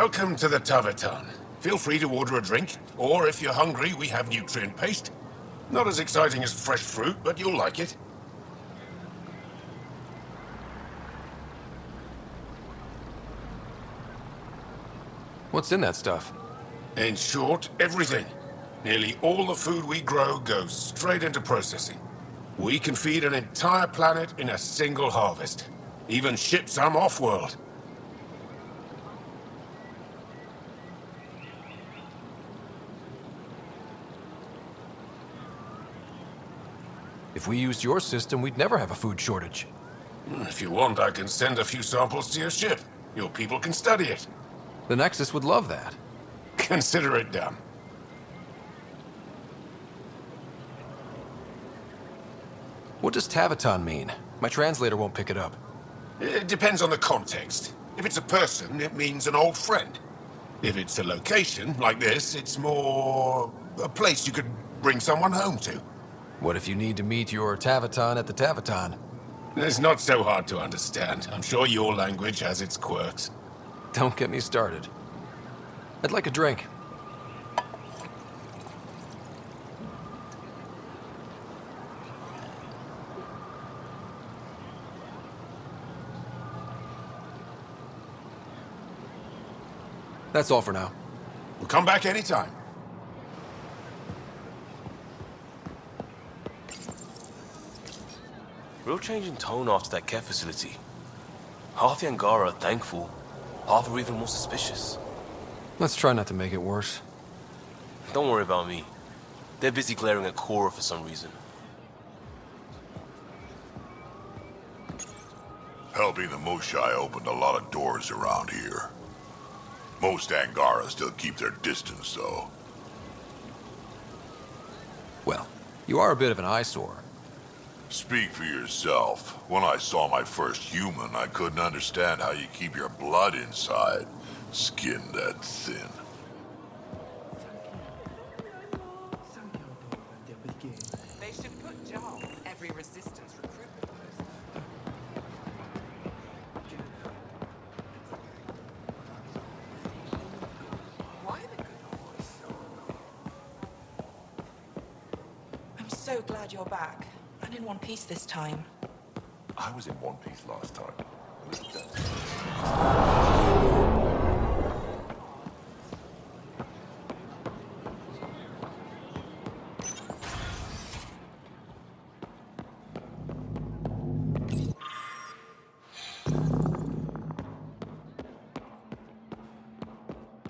Welcome to the Taverton. Feel free to order a drink, or if you're hungry, we have nutrient paste. Not as exciting as fresh fruit, but you'll like it. What's in that stuff? In short, everything. Nearly all the food we grow goes straight into processing. We can feed an entire planet in a single harvest. Even ship some off-world. If we used your system, we'd never have a food shortage. If you want, I can send a few samples to your ship. Your people can study it. The Nexus would love that. Consider it done. What does Taverton mean? My translator won't pick it up. It depends on the context. If it's a person, it means an old friend. If it's a location, like this, it's more a place you could bring someone home to. What if you need to meet your Taverton at the Taverton? It's not so hard to understand. I'm sure your language has its quirks. Don't get me started. I'd like a drink. That's all for now. We'll come back anytime. Real change in tone after that care facility. Half the Angara are thankful, half are even more suspicious. Let's try not to make it worse. Don't worry about me. They're busy glaring at Cora for some reason. Helping the Moshai opened a lot of doors around here. Most Angara still keep their distance, though. Well, you are a bit of an eyesore. Speak for yourself. When I saw my first human, I couldn't understand how you keep your blood inside. Skin that thin. They should put jobs on every resistance recruitment post. Why the good boys? I'm so glad you're back. I'm in one piece this time. I was in one piece last time.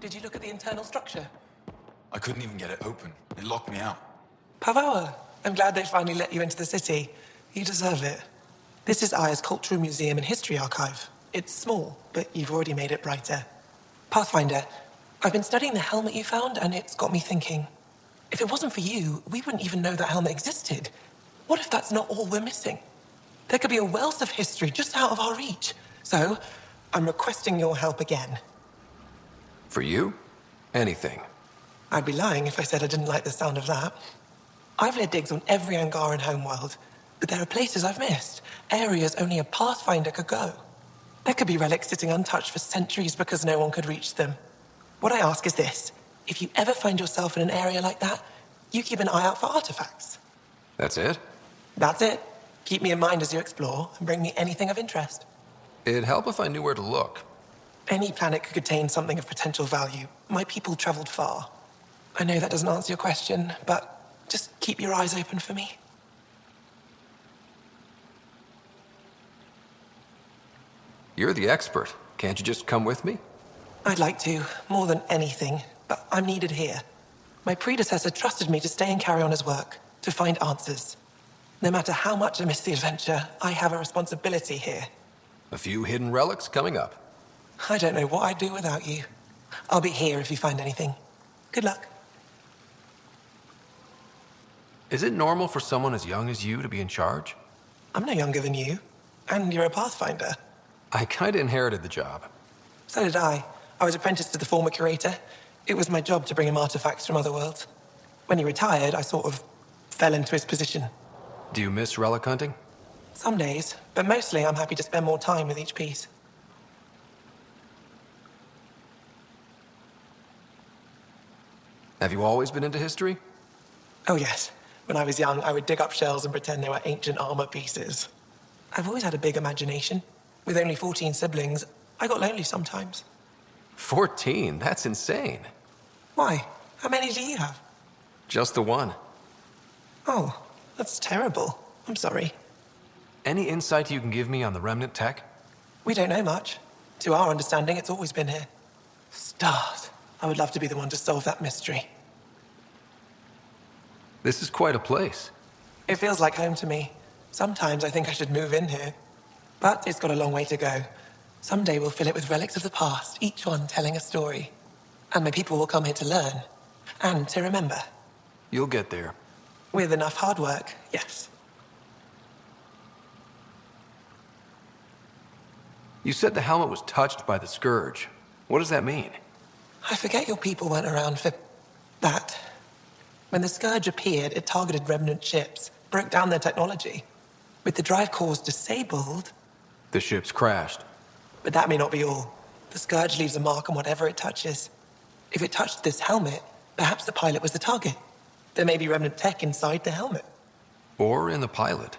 Did you look at the internal structure? I couldn't even get it open. It locked me out. Pavawa, I'm glad they finally let you into the city. You deserve it. This is Aya's Cultural Museum and History Archive. It's small, but you've already made it brighter. Pathfinder, I've been studying the helmet you found, and it's got me thinking. If it wasn't for you, we wouldn't even know that helmet existed. What if that's not all we're missing? There could be a wealth of history just out of our reach. So, I'm requesting your help again. For you? Anything. I'd be lying if I said I didn't like the sound of that. I've led digs on every Angaran homeworld, but there are places I've missed, areas only a Pathfinder could go. There could be relics sitting untouched for centuries because no one could reach them. What I ask is this: if you ever find yourself in an area like that, you keep an eye out for artifacts. That's it? That's it. Keep me in mind as you explore, and bring me anything of interest. It'd help if I knew where to look. Any planet could contain something of potential value. My people traveled far. I know that doesn't answer your question, but just keep your eyes open for me. You're the expert. Can't you just come with me? I'd like to, more than anything, but I'm needed here. My predecessor trusted me to stay and carry on his work, to find answers. No matter how much I miss the adventure, I have a responsibility here. A few hidden relics coming up. I don't know what I'd do without you. I'll be here if you find anything. Good luck. Is it normal for someone as young as you to be in charge? I'm no younger than you, and you're a Pathfinder. I kinda inherited the job. So did I. I was apprenticed to the former curator. It was my job to bring him artifacts from other worlds. When he retired, I sort of fell into his position. Do you miss relic hunting? Some days, but mostly I'm happy to spend more time with each piece. Have you always been into history? Oh, yes. When I was young, I would dig up shells and pretend they were ancient armor pieces. I've always had a big imagination. With only 14 siblings, I got lonely sometimes. 14? That's insane. Why? How many do you have? Just the one. Oh, that's terrible. I'm sorry. Any insight you can give me on the remnant tech? We don't know much. To our understanding, it's always been here. Stars. I would love to be the one to solve that mystery. This is quite a place. It feels like home to me. Sometimes I think I should move in here. But it's got a long way to go. Someday we'll fill it with relics of the past, each one telling a story. And my people will come here to learn. And to remember. You'll get there. With enough hard work, yes. You said the helmet was touched by the Scourge. What does that mean? I forget your people weren't around for that. When the Scourge appeared, it targeted remnant ships, broke down their technology. With the drive cores disabled... The ships crashed. But that may not be all. The Scourge leaves a mark on whatever it touches. If it touched this helmet, perhaps the pilot was the target. There may be remnant tech inside the helmet. Or in the pilot.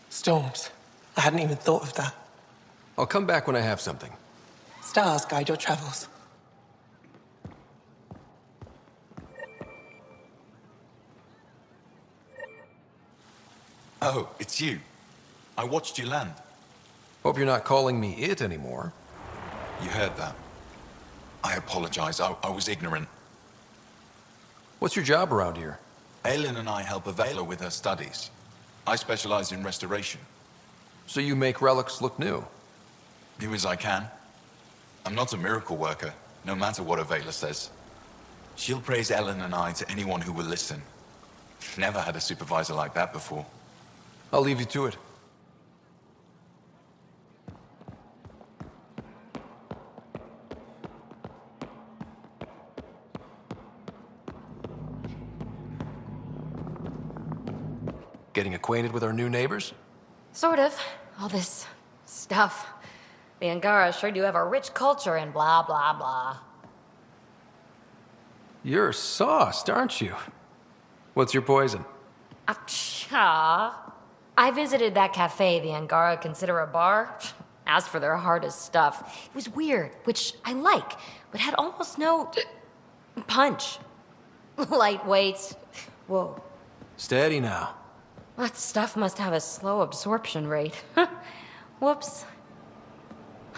Storms. I hadn't even thought of that. I'll come back when I have something. Stars guide your travels. Oh, it's you. I watched you land. Hope you're not calling me it anymore. You heard that. I apologize. I was ignorant. What's your job around here? Aelin and I help Avela with her studies. I specialize in restoration. So you make relics look new? Do as I can. I'm not a miracle worker, no matter what Avela says. She'll praise Ellen and I to anyone who will listen. Never had a supervisor like that before. I'll leave you to it. Getting acquainted with our new neighbors? Sort of. All this stuff. The Angara sure do have a rich culture and blah, blah, blah. You're sauced, aren't you? What's your poison? I visited that cafe the Angara consider a bar. Asked for their hardest stuff. It was weird, which I like, but had almost no punch. Lightweight. Whoa. Steady now. That stuff must have a slow absorption rate. Whoops.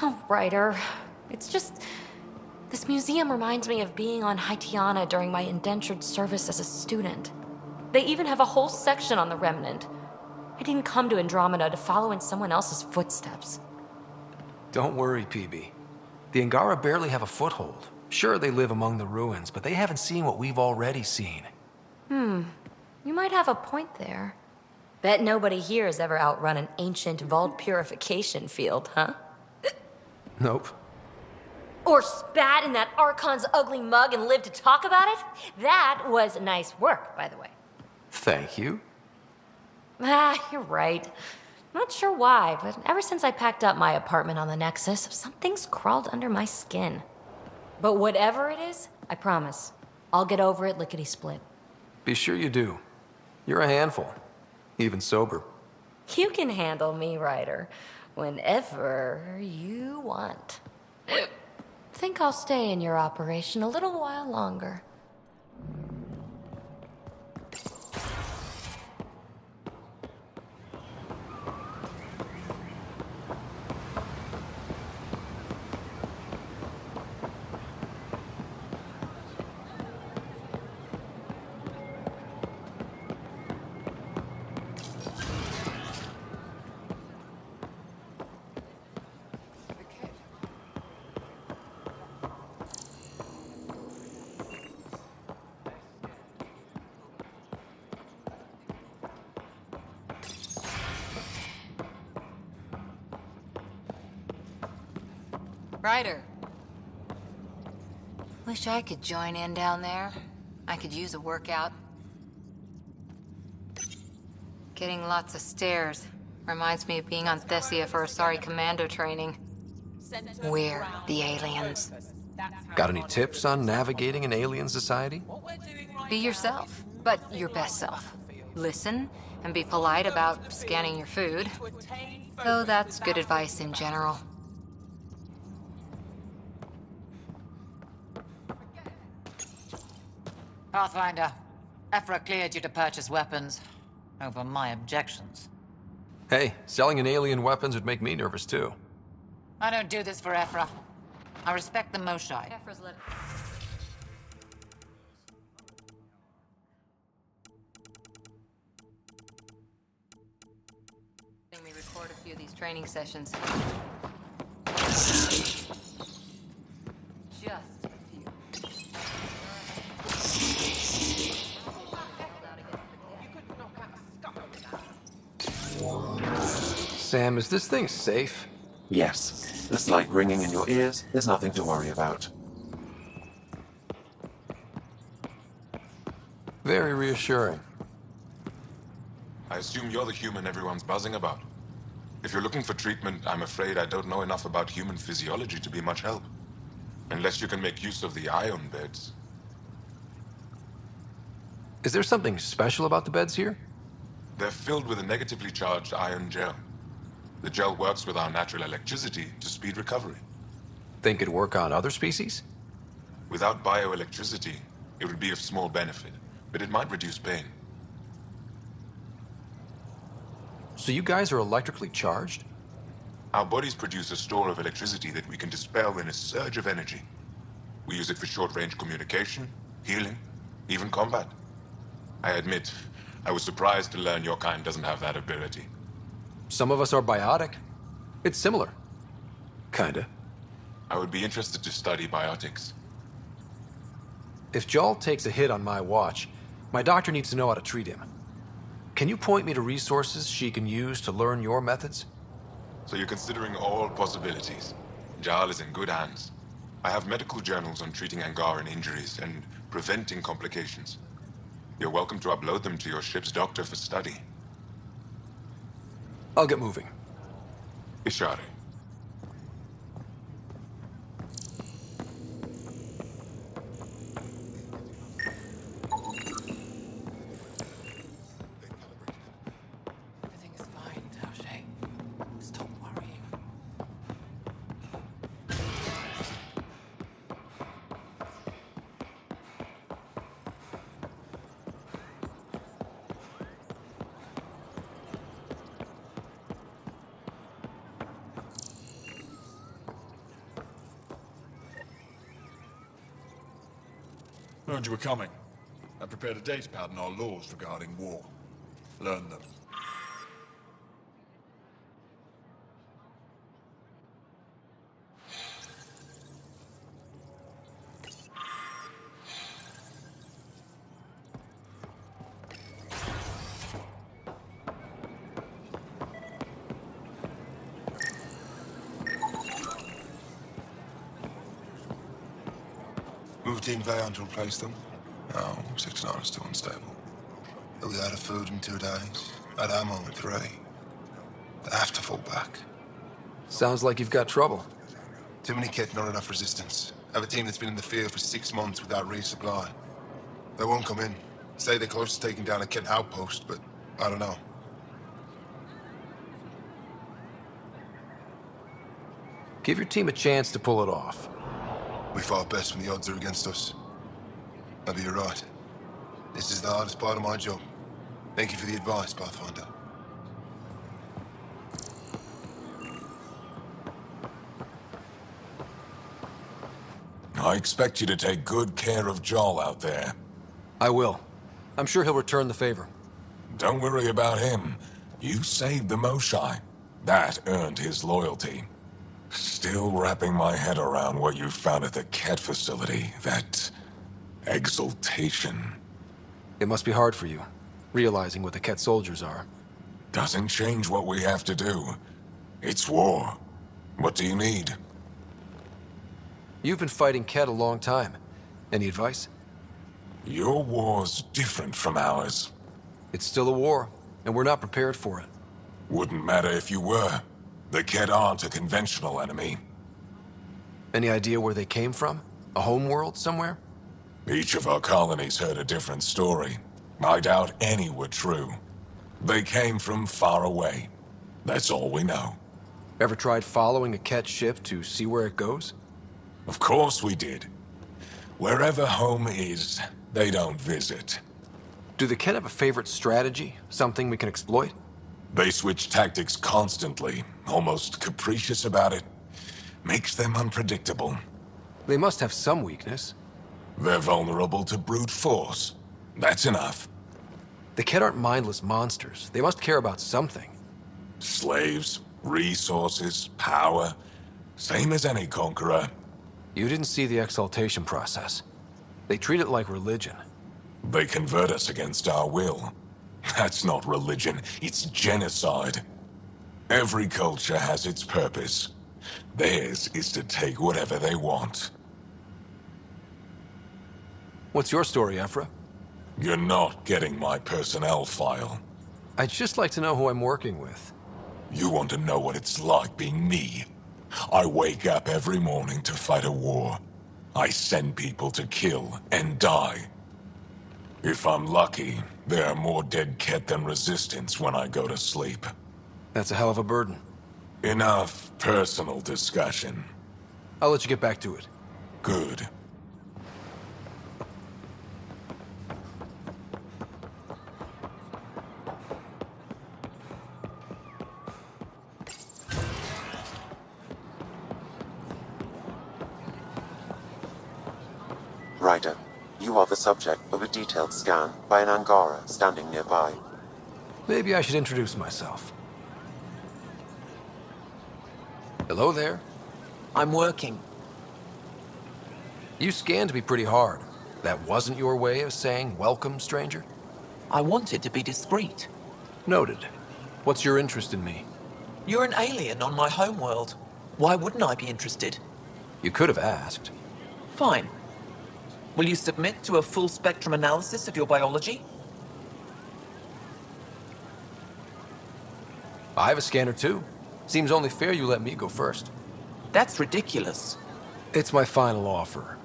Oh, Ryder. It's just... This museum reminds me of being on Haitiana during my indentured service as a student. They even have a whole section on the Remnant. I didn't come to Andromeda to follow in someone else's footsteps. Don't worry, PB. The Angara barely have a foothold. Sure, they live among the ruins, but they haven't seen what we've already seen. You might have a point there. Bet nobody here has ever outrun an ancient vault purification field, huh? Nope. Or spat in that Archon's ugly mug and lived to talk about it? That was nice work, by the way. Thank you. You're right. Not sure why, but ever since I packed up my apartment on the Nexus, something's crawled under my skin. But whatever it is, I promise, I'll get over it lickety-split. Be sure you do. You're a handful. Even sober. You can handle me, Ryder, whenever you want. Think I'll stay in your operation a little while longer. Ryder. Wish I could join in down there. I could use a workout. Getting lots of stairs. Reminds me of being on Thessia for Asari commando training. We're the aliens. Got any tips on navigating an alien society? Be yourself, but your best self. Listen and be polite about scanning your food. Though that's good advice in general. Pathfinder, Ephra cleared you to purchase weapons. Over my objections. Hey, selling an alien weapons would make me nervous too. I don't do this for Ephra. I respect the Moshai. Let me record a few of these training sessions. Just a few. Sam, is this thing safe? Yes. The slight ringing in your ears, there's nothing to worry about. Very reassuring. I assume you're the human everyone's buzzing about. If you're looking for treatment, I'm afraid I don't know enough about human physiology to be much help. Unless you can make use of the ion beds. Is there something special about the beds here? They're filled with a negatively charged ion gel. The gel works with our natural electricity to speed recovery. Think it'd work on other species? Without bioelectricity, it would be of small benefit, but it might reduce pain. So you guys are electrically charged? Our bodies produce a store of electricity that we can dispel in a surge of energy. We use it for short-range communication, healing, even combat. I admit, I was surprised to learn your kind doesn't have that ability. Some of us are biotic. It's similar. Kinda. I would be interested to study biotics. If Jal takes a hit on my watch, my doctor needs to know how to treat him. Can you point me to resources she can use to learn your methods? So you're considering all possibilities. Jal is in good hands. I have medical journals on treating Angaran injuries and preventing complications. You're welcome to upload them to your ship's doctor for study. I'll get moving. Ishari. Everything is fine, Taoshe. Stop worrying. Heard you were coming. I prepared a datapad on our laws regarding war. Learn them. Move Team Vayon to replace them? No, 69 is still unstable. They'll be out of food in 2 days, out of ammo in 3. They have to fall back. Sounds like you've got trouble. Too many kit, not enough resistance. I have a team that's been in the field for 6 months without resupply. They won't come in. Say they're close to taking down a kit outpost, but I don't know. Give your team a chance to pull it off. We fought best when the odds are against us. Maybe you're right. This is the hardest part of my job. Thank you for the advice, Pathfinder. I expect you to take good care of Jarl out there. I will. I'm sure he'll return the favor. Don't worry about him. You saved the Moshai. That earned his loyalty. Still wrapping my head around what you found at the Ket facility. That exaltation. It must be hard for you, realizing what the Ket soldiers are. Doesn't change what we have to do. It's war. What do you need? You've been fighting Ket a long time. Any advice? Your war's different from ours. It's still a war, and we're not prepared for it. Wouldn't matter if you were. The Ket aren't a conventional enemy. Any idea where they came from? A home world somewhere? Each of our colonies heard a different story. I doubt any were true. They came from far away. That's all we know. Ever tried following a Ket ship to see where it goes? Of course we did. Wherever home is, they don't visit. Do the Ket have a favorite strategy? Something we can exploit? They switch tactics constantly, almost capricious about it. Makes them unpredictable. They must have some weakness. They're vulnerable to brute force. That's enough. The Ket aren't mindless monsters. They must care about something. Slaves, resources, power. Same as any conqueror. You didn't see the exaltation process. They treat it like religion. They convert us against our will. That's not religion, it's genocide. Every culture has its purpose. Theirs is to take whatever they want. What's your story, Ephra? You're not getting my personnel file. I'd just like to know who I'm working with. You want to know what it's like being me? I wake up every morning to fight a war. I send people to kill and die. If I'm lucky, there are more dead Ket than resistance when I go to sleep. That's a hell of a burden. Enough personal discussion. I'll let you get back to it. Good. Ryder, you are the subject of a detailed scan by an Angara standing nearby. Maybe I should introduce myself. Hello there. I'm working. You scanned me pretty hard. That wasn't your way of saying welcome, stranger? I wanted to be discreet. Noted. What's your interest in me? You're an alien on my homeworld. Why wouldn't I be interested? You could have asked. Fine. Will you submit to a full spectrum analysis of your biology? I have a scanner too. Seems only fair you let me go first. That's ridiculous. It's my final offer.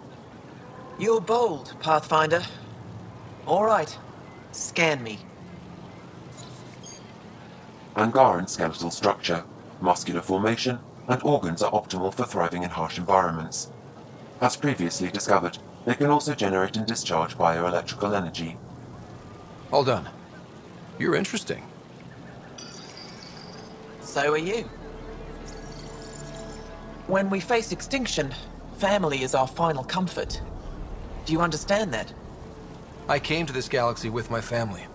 You're bold, Pathfinder. All right. Scan me. Angaran skeletal structure, muscular formation, and organs are optimal for thriving in harsh environments. As previously discovered, they can also generate and discharge bioelectrical energy. All done. You're interesting. So are you. When we face extinction, family is our final comfort. Do you understand that? I came to this galaxy with my family.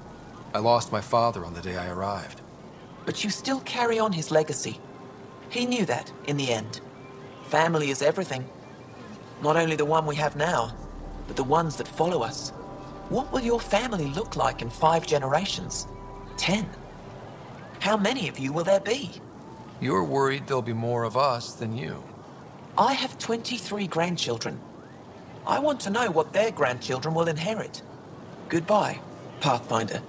I lost my father on the day I arrived. But you still carry on his legacy. He knew that, in the end. Family is everything. Not only the one we have now, but the ones that follow us. What will your family look like in 5 generations? 10? How many of you will there be? You're worried there'll be more of us than you. I have 23 grandchildren. I want to know what their grandchildren will inherit. Goodbye, Pathfinder.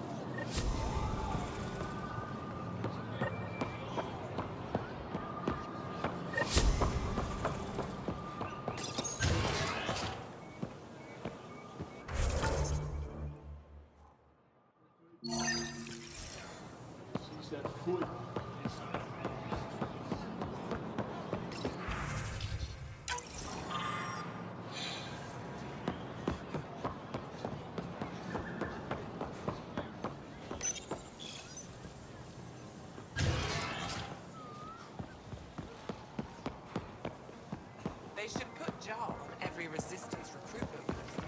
They should put Jar on every resistance recruitment poster.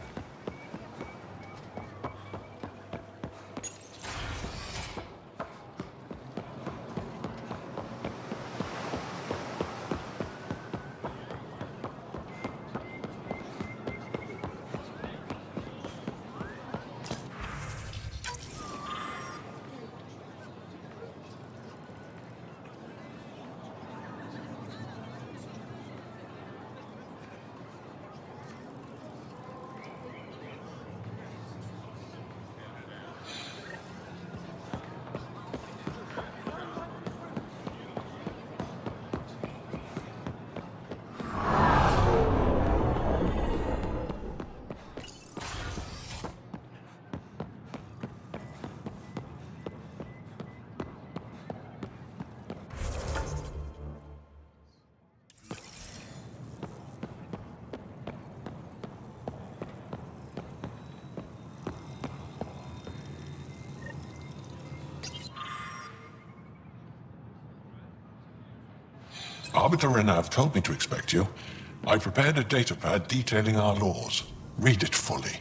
Arbiter Renav told me to expect you. I prepared a datapad detailing our laws. Read it fully.